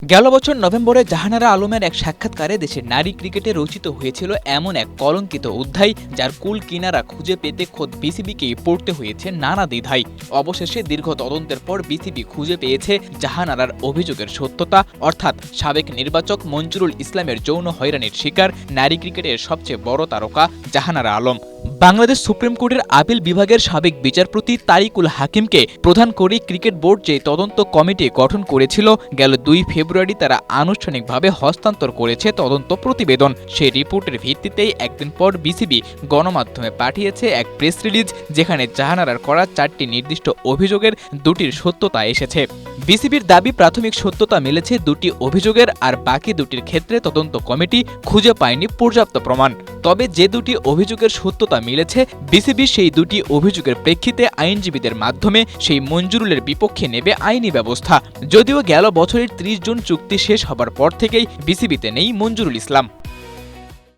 গেল বছর নভেম্বরে জাহানারা আলমের এক সাক্ষাৎকারে দেশের নারী ক্রিকেটে রচিত হয়েছিল এমন এক কলঙ্কিত অধ্যায়, যার কুল কিনারা খুঁজে পেতে খোদ বিসিবিকেই পড়তে হয়েছে নানা দ্বিধায়। অবশেষে দীর্ঘ তদন্তের পর বিসিবি খুঁজে পেয়েছে জাহানারার অভিযোগের সত্যতা, অর্থাৎ সাবেক নির্বাচক মঞ্জুরুল ইসলামের যৌন হয়রানির শিকার নারী ক্রিকেটের সবচেয়ে বড় তারকা জাহানারা আলম। বাংলাদেশ সুপ্রিম কোর্টের আপিল বিভাগের সাবেক বিচারপতি তারিকুল হাকিমকে প্রধান করে ক্রিকেট বোর্ড যে তদন্ত কমিটি গঠন করেছিল, গেল 2 ফেব্রুয়ারি তারা আনুষ্ঠানিকভাবে হস্তান্তর করেছে তদন্ত প্রতিবেদন। সেই রিপোর্টের ভিত্তিতেই একদিন পর বিসিবি গণমাধ্যমে পাঠিয়েছে এক প্রেস রিলিজ, যেখানে জাহানারার করা 4টি নির্দিষ্ট অভিযোগের 2টির সত্যতা এসেছে। বিসিবির দাবি, প্রাথমিক সত্যতা মিলেছে 2টি অভিযোগের, আর বাকি 2টির ক্ষেত্রে তদন্ত কমিটি খুঁজে পায়নি পর্যাপ্ত প্রমাণ। তবে যে 2টি অভিযোগের সত্যতা মিলেছে, বিসিবি সেই 2টি অভিযোগের প্রেক্ষিতে আইনজীবীদের মাধ্যমে সেই মঞ্জুরুলের বিপক্ষে নেবে আইনি ব্যবস্থা। যদিও গেল বছরের 30 জুন চুক্তি শেষ হবার পর থেকেই বিসিবিতে নেই মঞ্জুরুল ইসলাম।